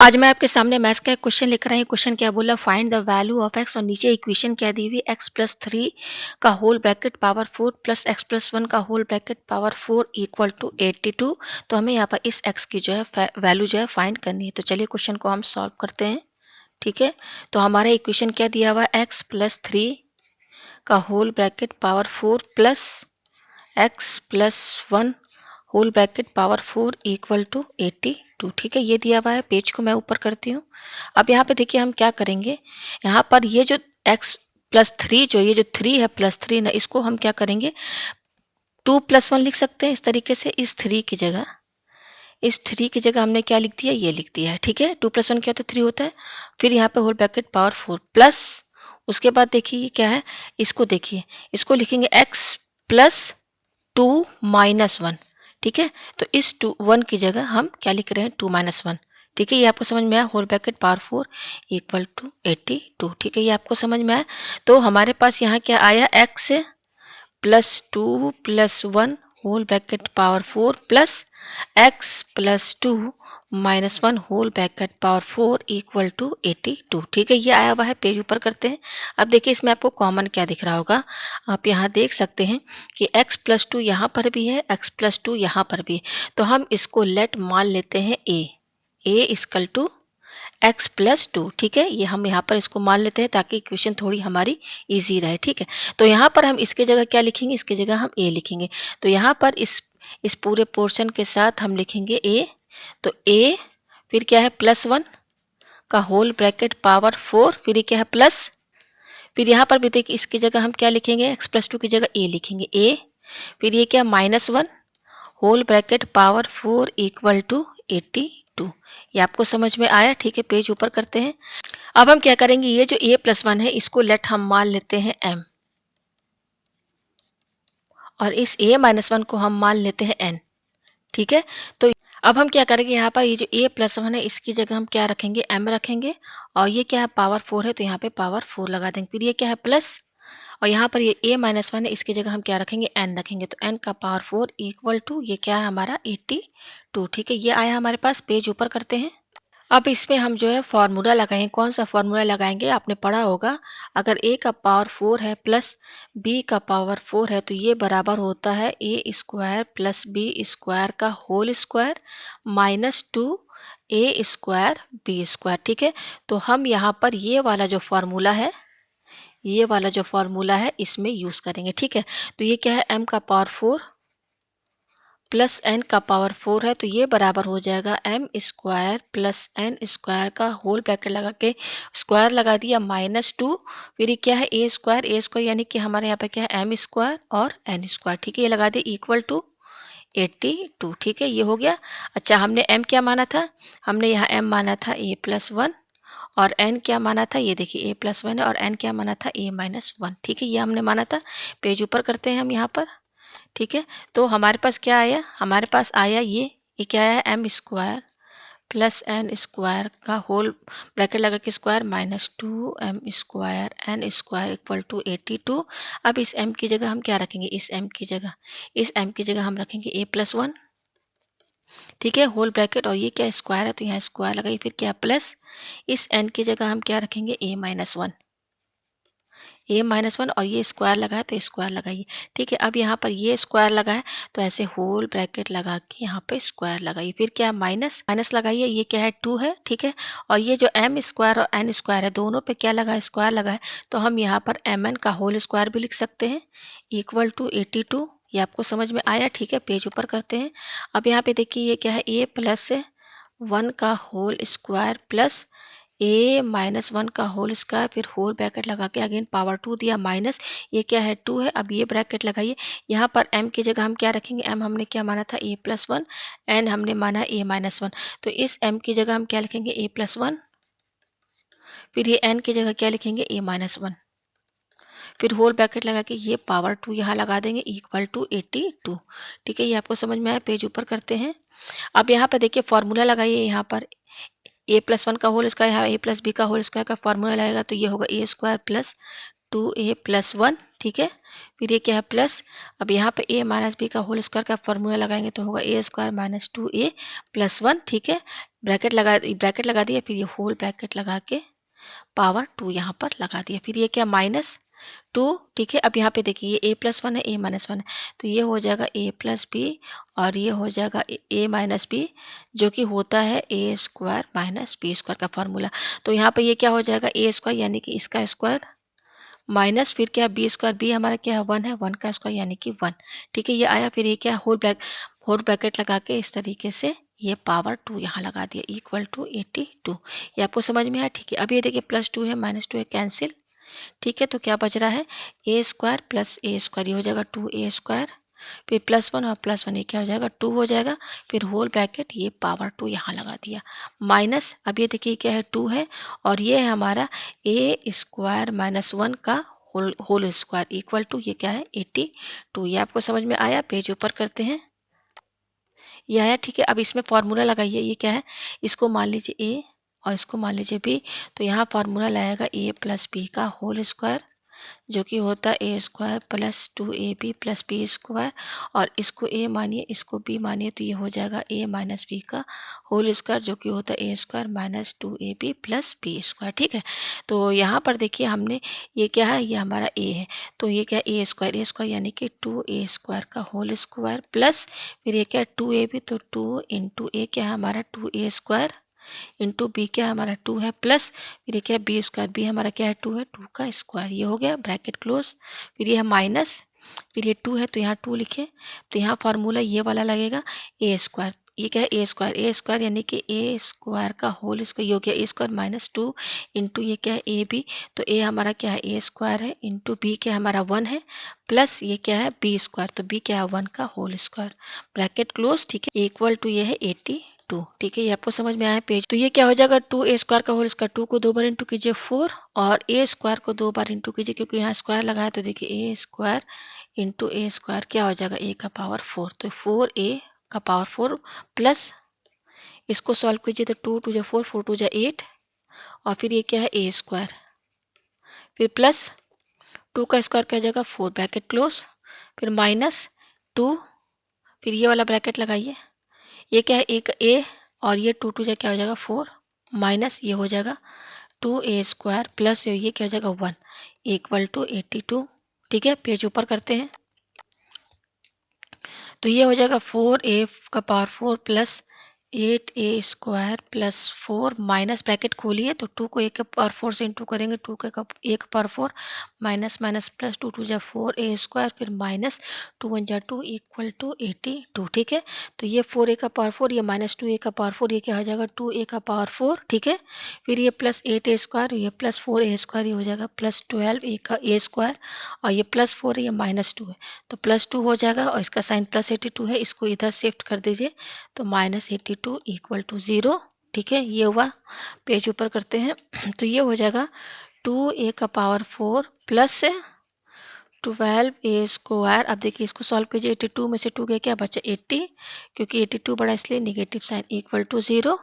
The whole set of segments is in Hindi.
आज मैं आपके सामने मैथ्स का एक क्वेश्चन लेकर आई हूँ। क्वेश्चन क्या बोला, find the value of x और नीचे इक्वेशन क्या दी हुई, एक्स प्लस थ्री का whole bracket power four plus x plus one का whole bracket power four equal to 82। तो हमें यहाँ पर इस एक्स की जो है वैल्यू जो है फाइंड करनी है। तो चलिए क्वेश्चन को हम सॉल्व करते हैं। ठीक है, तो हमारा इक्वेशन क्या दिया हुआ है, एक्स प्लस थ्री का whole bracket power four plus x plus one whole bracket power four equal to 82। ठीक है, ये दिया हुआ है। पेज को मैं ऊपर करती हूँ। अब यहाँ पे देखिए हम क्या करेंगे, यहाँ पर ये जो x प्लस थ्री जो ये जो थ्री है प्लस थ्री ना, इसको हम क्या करेंगे, टू प्लस वन लिख सकते हैं इस तरीके से। इस थ्री की जगह हमने क्या लिख दिया, ये लिख दिया है। ठीक है, टू प्लस वन क्या होता है, थ्री होता है। फिर यहाँ पे whole bracket power four plus, उसके बाद देखिए ये क्या है, इसको देखिए, इसको लिखेंगे x plus two minus one. ठीक है, तो इस टू वन की जगह हम क्या लिख रहे हैं, टू माइनस वन। ठीक है, ये आपको समझ में आया, whole bracket power four equal to 82। ठीक है, ये आपको समझ में आया। तो हमारे पास यहाँ क्या आया, x plus two plus one whole bracket power four plus x plus two minus one whole bracket power four equal to 82। ठीक है, ये आया हुआ है। पेज ऊपर करते हैं। अब देखिए इसमें आपको कॉमन क्या दिख रहा होगा, आप यहाँ देख सकते हैं कि x प्लस टू यहाँ पर भी है, x प्लस टू यहाँ पर भी है। तो हम इसको लेट मान लेते हैं a equal to x plus two. ठीक है, ये हम यहाँ पर इसको मान लेते हैं ताकि इक्वेशन थोड़ी हमारी इजी रहे। ठीक है, तो यहाँ पर हम इसके जगह क्या लिखेंगे, इसके जगह हम ए लिखेंगे। तो यहाँ पर इस पूरे पोर्शन के साथ हम लिखेंगे ए। तो ए फिर क्या है, प्लस वन का होल ब्रैकेट पावर फोर, फिर ये क्या है प्लस, फिर यहाँ पर भी देखिए इसकी जगह हम क्या लिखेंगे, एक्स प्लस टू की जगह ए लिखेंगे ए। फिर ये क्या, minus one whole bracket power four equal to 82। ये आपको समझ में आया। ठीक है, पेज ऊपर करते हैं। अब हम क्या करेंगे, ये जो a प्लस वन है इसको लेट हम मान लेते हैं m, और इस a माइनस वन को हम मान लेते हैं n। ठीक है, तो अब हम क्या करेंगे, यहाँ पर ये जो a प्लस वन है इसकी जगह हम क्या रखेंगे, m रखेंगे। और ये क्या है, पावर फोर है, तो यहाँ पे पावर फोर लगा देंगे। फिर ये क्या है, प्लस, और यहाँ पर ये a माइनस वन है, इसकी जगह हम क्या रखेंगे, n रखेंगे। तो n का पावर फोर इक्वल टू ये क्या है हमारा 82। ठीक है, ये आया हमारे पास। पेज ऊपर करते हैं। अब इसमें हम जो है फॉर्मूला लगाएंगे। कौन सा फॉर्मूला लगाएंगे, आपने पढ़ा होगा, अगर a का पावर फोर है प्लस b का पावर फोर है तो ये बराबर होता है a square plus b square का whole square minus two a square b square. ठीक है, तो हम यहाँ पर ये वाला जो फॉर्मूला है इसमें यूज़ करेंगे। ठीक है, तो ये क्या है, m का पावर फोर प्लस एन का पावर फोर है, तो ये बराबर हो जाएगा m square plus n square का होल ब्रैकेट लगा के स्क्वायर लगा दिया माइनस टू, फिर ये क्या है, ए स्क्वायर यानी कि हमारे यहाँ पे क्या है, एम स्क्वायर और एन स्क्वायर। ठीक है, ये लगा दिया इक्वल टू 82। ठीक है, ये हो गया। अच्छा, हमने m क्या माना था, हमने यहाँ m माना था a प्लस वन, और n क्या माना था, ये देखिए a प्लस वन है, और n क्या माना था, a माइनस वन। ठीक है, ये हमने माना था। पेज ऊपर करते हैं हम यहाँ पर। ठीक है, तो हमारे पास क्या आया, हमारे पास आया ये क्या है, m square plus n square का होल ब्रैकेट लगा के square minus two m square n square equal to 82। अब इस m की जगह हम क्या रखेंगे, इस m की जगह हम रखेंगे a प्लस वन। ठीक है, होल ब्रैकेट, और ये क्या स्क्वायर है तो यहाँ स्क्वायर लगाइए, फिर क्या प्लस, इस n की जगह हम क्या रखेंगे, a minus one, A minus one, और ये स्क्वायर लगा है तो स्क्वायर लगाइए। ठीक है, अब यहाँ पर ये स्क्वायर लगा है तो ऐसे होल ब्रैकेट लगा के यहाँ पे स्क्वायर लगाइए, फिर क्या माइनस माइनस लगाइए, ये क्या है, टू है। ठीक है, और ये जो एम स्क्वायर और एन स्क्वायर है दोनों पे क्या लगा है, स्क्वायर लगा है, तो हम यहाँ पर एम एन का होल स्क्वायर भी लिख सकते हैं इक्वल टू 82। ये आपको समझ में आया। ठीक है, पेज ऊपर करते हैं। अब यहाँ पे देखिए ये क्या है, ए प्लस वन का होल स्क्वायर प्लस ए माइनस वन का होल स्क्वायर, फिर होल ब्रैकेट लगा के अगेन पावर टू दिया माइनस, ये क्या है, टू है। अब ये ब्रैकेट लगाइए, यहाँ पर m की जगह हम क्या रखेंगे, m हमने क्या माना था, a प्लस वन, n हमने माना a माइनस वन, तो इस m की जगह हम क्या लिखेंगे, a प्लस वन, फिर ये n की जगह क्या लिखेंगे, a माइनस वन, फिर होल ब्रैकेट लगा के ये पावर टू यहाँ लगा देंगे इक्वल टू 82। ठीक है, ये आपको समझ में आया। पेज ऊपर करते हैं। अब यहाँ पर देखिए फॉर्मूला लगाइए, यहाँ पर ए प्लस वन का होल स्क्वायर, यहाँ ए प्लस बी का होल स्क्वायर का फॉर्मूला लगेगा तो ये होगा ए स्क्वायर प्लस 2a प्लस 1, ठीक है। फिर ये क्या है प्लस, अब यहाँ पे a माइनस बी का होल स्क्वायर का फॉर्मूला लगाएंगे तो होगा a square minus 2a plus 1, ठीक है। ब्रैकेट लगा दिया, फिर ये होल ब्रैकेट लगा के पावर 2 यहाँ पर लगा दिया। फिर ये क्या माइनस 2, ठीक है। अब यहाँ पे देखिए ये a प्लस 1 है, a माइनस 1 है, तो ये हो जाएगा a प्लस बी और ये हो जाएगा a माइनस बी, जो कि होता है a square minus b square का फॉर्मूला। तो यहाँ पे ये क्या हो जाएगा a स्क्वायर यानी कि इसका स्क्वायर माइनस फिर क्या बी स्क्वायर, बी हमारा क्या है 1 है, 1 का स्क्वायर यानी कि 1, ठीक है। ये आया, फिर ये क्या होल ब्रैकेट लगा के इस तरीके से ये पावर 2 यहाँ लगा दिया इक्वल टू 82। ये आपको समझ में आया, ठीक है। अब ये देखिए प्लस 2 है माइनस 2 है, कैंसिल, ठीक है। तो क्या बच रहा है a square plus A square, ये हो जाएगा 2a स्क्वायर, फिर प्लस 1 और प्लस 1 ये क्या हो जाएगा 2 हो जाएगा, फिर होल ब्रैकेट ये पावर 2 यहाँ लगा दिया माइनस। अब ये देखिए क्या है 2 है और ये है हमारा ए स्क्वायर माइनस 1 का होल स्क्वायर इक्वल टू ये क्या है 82। ये आपको समझ में आया। पेज ऊपर करते हैं, ये आया, ठीक है। अब इसमें फॉर्मूला लगाइए, ये क्या है, इसको मान लीजिए ए और इसको मान लीजिए बी, तो यहाँ फार्मूला लाएगा ए प्लस बी का होल स्क्वायर, जो कि होता है a square plus 2ab plus b square, और इसको ए मानिए इसको बी मानिए तो ये हो जाएगा ए माइनस बी का होल स्क्वायर, जो कि होता है a square minus 2ab plus b square, ठीक है। तो यहाँ पर देखिए हमने ये क्या है, ये हमारा ए है, तो ये क्या ए स्क्वायर यानी कि 2a स्क्वायर का होल स्क्वायर प्लस फिर ये क्या है 2ab, तो 2 इंटू ए क्या है हमारा 2a स्क्वायर इंटू बी क्या है हमारा 2 है प्लस फिर ये क्या है बी स्क्वायर, बी हमारा क्या है 2 है, 2 का स्क्वायर, ये हो गया ब्रैकेट क्लोज। फिर ये है माइनस, फिर ये 2 है तो यहाँ 2 लिखे, तो यहाँ फार्मूला ये वाला लगेगा ए स्क्वायर, ये क्या है ए स्क्वायर यानी कि ए स्क्वायर का होल स्क्वायर, ये हो गया ए स्क्वायर माइनस 2 इंटू ये क्या है ए बी, तो ए हमारा क्या है ए स्क्वायर है इंटू बी क्या है हमारा 1 है प्लस ये क्या है बी स्क्वायर, तो बी क्या है 1 का होल स्क्वायर, ब्रैकेट क्लोज, ठीक है। इक्वल टू ये है 82, ठीक है। ये आपको समझ में आया पेज। तो ये क्या हो जाएगा 2a स्क्वायर का होल स्क्वायर, 2 को 2 बार इंटू कीजिए 4 और a स्क्वायर को 2 बार इंटू कीजिए, क्योंकि यहाँ स्क्वायर लगाया तो देखिए a square into A square क्या हो जाएगा a का पावर 4, तो 4a का पावर 4 प्लस इसको सॉल्व कीजिए तो 2 टू जा 4, 4 टू जा 8 और फिर ये क्या है a स्क्वायर, फिर प्लस 2 का स्क्वायर क्या हो जाएगा 4 ब्रैकेट क्लोज, फिर माइनस 2, फिर ये वाला ब्रैकेट लगाइए, ये क्या है एक a और ये 2 टू जा क्या हो जाएगा 4 माइनस ये हो जाएगा 2a स्क्वायर प्लस ये क्या हो जाएगा 1 इक्वल टू 82, ठीक है। पेज ऊपर करते हैं, तो ये हो जाएगा 4a का power 4 plus 8a square plus 4 minus bracket खोलिए तो 2 को 1 के पावर 4 से इंटू करेंगे, 2 के कप 1 power 4 minus minus plus 2 two जा 4a स्क्वायर फिर माइनस 2 1 जा 2 इक्वल टू 82, ठीक है। तो ये 4a का पावर 4 ये माइनस 2a का पावर 4 ये क्या हो जाएगा 2a का पावर 4, ठीक है। फिर ये प्लस 8a स्क्वायर ये प्लस 4a स्क्वायर ये हो जाएगा प्लस 12a का a स्क्वायर और ये प्लस 4 है ये माइनस 2 है तो प्लस 2 हो जाएगा और इसका साइन प्लस 82 है, इसको इधर शिफ्ट कर दीजिए तो माइनस 82 इक्वल टू 0, ठीक है। ये हुआ, पेज ऊपर करते हैं तो ये हो जाएगा 2a का पावर 4 प्लस 12a स्क्वायर। अब देखिए इसको सॉल्व कीजिए 82 में से 2 गया क्या बचा 80, क्योंकि 82 बड़ा इसलिए नेगेटिव साइन इक्वल टू 0,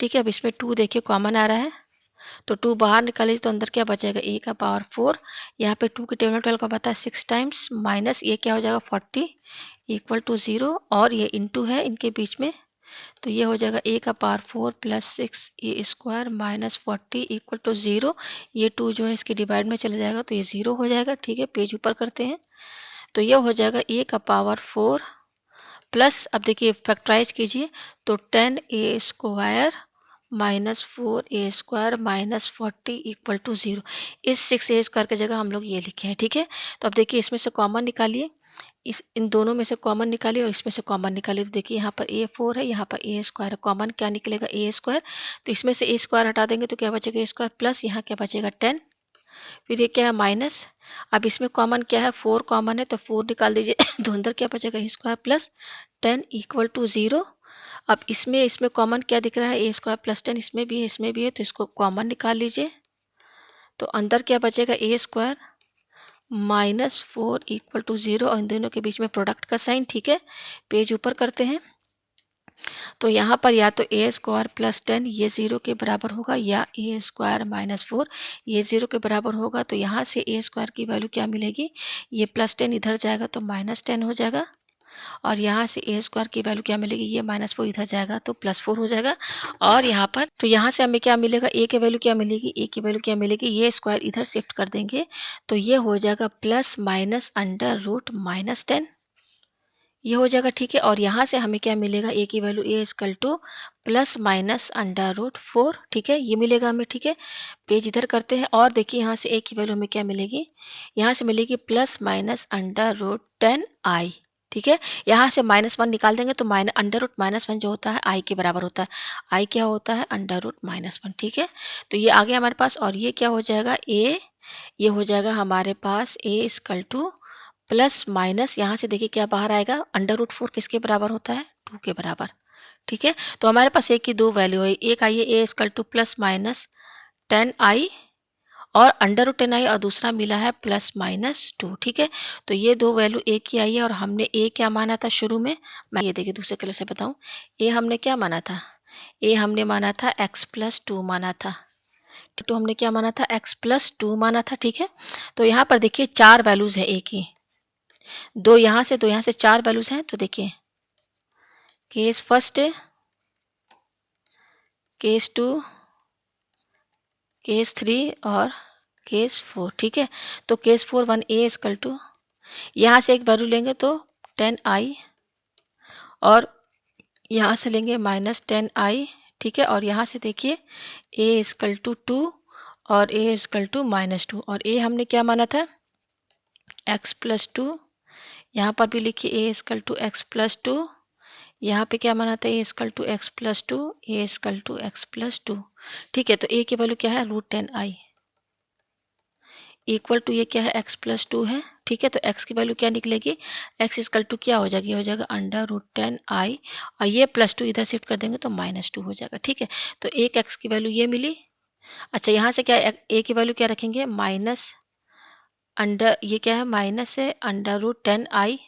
ठीक है। अब इसमें 2 देखिए कॉमन आ रहा है तो 2 बाहर निकालिए तो अंदर क्या बचेगा a का पावर 4, यहाँ पे 2 के टेबल 12 का पता है 6 टाइम्स माइनस ये क्या हो जाएगा 40 इक्वल टू 0 और ये इंटू है इनके बीच में, तो ये हो जाएगा a का power 4 plus 6 a square minus 40 equal to 0, ये 2 जो है इसके डिवाइड में चला जाएगा तो ये 0 हो जाएगा, ठीक है। पेज ऊपर करते हैं तो ये हो जाएगा a का पावर 4 प्लस, अब देखिए फैक्टराइज कीजिए तो 10a square minus 4a square minus 40 equal to 0, इस 6a स्क्वायर की जगह हम लोग ये लिखे हैं, ठीक है। तो अब देखिए इसमें से कॉमन निकालिए, इन दोनों में से कॉमन निकालिए और इसमें से कॉमन निकालिए, तो देखिए यहाँ पर a 4 है यहाँ पर a स्क्वायर है, कॉमन क्या निकलेगा a स्क्वायर, तो इसमें से a स्क्वायर हटा देंगे तो क्या बचेगा a स्क्वायर प्लस यहाँ क्या बचेगा 10, फिर ये क्या है माइनस, अब इसमें कॉमन क्या है 4 कॉमन है तो 4 निकाल दीजिए तो अंदर क्या बचेगा a square plus 10 equal to 0। अब इसमें कॉमन क्या दिख रहा है a स्क्वायर प्लस 10, इसमें भी है तो इसको कॉमन निकाल लीजिए, तो अंदर क्या बचेगा a square minus 4 equal to 0 और इन दोनों के बीच में प्रोडक्ट का साइन, ठीक है। पेज ऊपर करते हैं तो यहाँ पर या तो ए स्क्वायर प्लस 10 ये 0 के बराबर होगा, या ए स्क्वायर माइनस 4 ये 0 के बराबर होगा। तो यहाँ से ए स्क्वायर की वैल्यू क्या मिलेगी, ये प्लस 10 इधर जाएगा तो माइनस 10 हो जाएगा, और यहाँ से ए स्क्वायर की वैल्यू क्या मिलेगी, ये माइनस 4 इधर जाएगा तो प्लस 4 हो जाएगा। और यहाँ पर तो यहाँ से हमें क्या मिलेगा, ए की वैल्यू क्या मिलेगी, ए की वैल्यू क्या मिलेगी, ये स्क्वायर इधर शिफ्ट कर देंगे तो ये हो जाएगा plus minus under root minus 10, ये हो जाएगा, ठीक है। और यहाँ से हमें क्या मिलेगा, ए की value a equal to plus minus under root 4, ठीक है, ये मिलेगा हमें, ठीक है। पेज इधर करते हैं और देखिए यहाँ से ए की वैल्यू हमें क्या मिलेगी, यहाँ से मिलेगी plus minus under root 10i, ठीक है। यहाँ से -1 निकाल देंगे तो अंडर रूट -1 जो होता है आई के बराबर होता है। आई क्या होता है, अंडर रूट -1, ठीक है। तो ये आ गया हमारे पास, और ये क्या हो जाएगा, ये हो जाएगा हमारे पास ए इक्वल टू प्लस माइनस, यहाँ से देखिए क्या बाहर आएगा, अंडर रूट 4 किसके बराबर होता है, 2 के बराबर, ठीक है। तो हमारे पास एक की दो वैल्यू है, एक आई है a equal to plus minus 10i और अंडर रूट 10i, और दूसरा मिला है प्लस माइनस 2, ठीक है। तो ये दो वैल्यू एक ही आई है, और हमने ए क्या माना था शुरू में, मैं ये देखिए दूसरे कलर से बताऊं, ए हमने क्या माना था, ए हमने माना था x प्लस 2 माना था, तो हमने क्या माना था, x प्लस 2 माना था, ठीक है। तो यहाँ पर देखिए चार वैल्यूज है ए की, दो यहाँ से चार वैल्यूज हैं। तो देखिए केस फर्स्ट, केस 2, केस 3 और केस 4, ठीक है। तो केस 4 1 ए इक्वल टू, यहाँ से एक वैल्यू लेंगे तो 10i, और यहाँ से लेंगे -10i, ठीक है। और यहाँ से देखिए a इक्वल टू 2 और a इक्वल टू -2, और a हमने क्या माना था, x प्लस 2, यहाँ पर भी लिखिए a equal to x plus 2, यहाँ पे क्या माना था, a equal to x plus 2, a equal to x plus 2, ठीक है। तो a की वैल्यू क्या है, √10i, इक्वल टू ये क्या है, x प्लस 2 है, ठीक है। तो x की वैल्यू क्या निकलेगी, x इक्वल टू क्या हो जाएगी, हो जाएगा अंडर रूट 10i, और ये प्लस 2 इधर शिफ्ट कर देंगे तो -2 हो जाएगा, ठीक है। तो एक x की वैल्यू ये मिली। अच्छा यहाँ से क्या a की वैल्यू क्या रखेंगे, माइनस अंडर, ये क्या है, माइनस है under root 10i,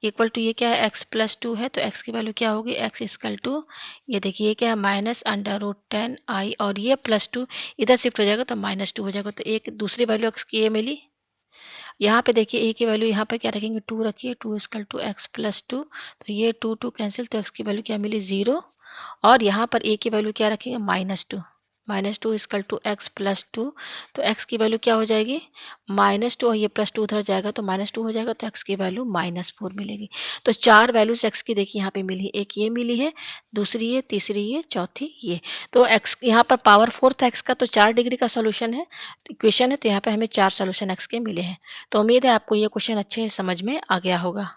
equal to ये क्या है, x प्लस 2 है, तो x की वैल्यू क्या होगी, x इक्वल टू, ये देखिए ये क्या है, माइनस अंडर रूट 10i, और ये प्लस 2 इधर शिफ्ट हो जाएगा तो -2 हो जाएगा। तो एक दूसरी वैल्यू x की ये मिली। यहाँ पे देखिए ए की वैल्यू यहाँ पे क्या रखेंगे, 2 रखिए, 2 इक्वल टू x प्लस 2, तो ये 2 कैंसिल, तो x की वैल्यू क्या मिली, 0, और यहाँ पर ए की वैल्यू क्या रखेंगे, -2, -2 इक्वल टू x प्लस 2, तो x की वैल्यू क्या हो जाएगी, -2, और ये प्लस 2 उधर जाएगा तो -2 हो जाएगा, तो x की वैल्यू -4 मिलेगी। तो चार वैल्यूज x की देखिए यहाँ पे मिली, एक ये मिली है, दूसरी ये, तीसरी ये, चौथी ये। तो x यहाँ पर पावर 4 था x का, तो 4 डिग्री का सोल्यूशन है, इक्वेशन है, तो यहाँ पे हमें चार सोल्यूशन x के मिले हैं। तो उम्मीद है आपको ये क्वेश्चन अच्छे समझ में आ गया होगा।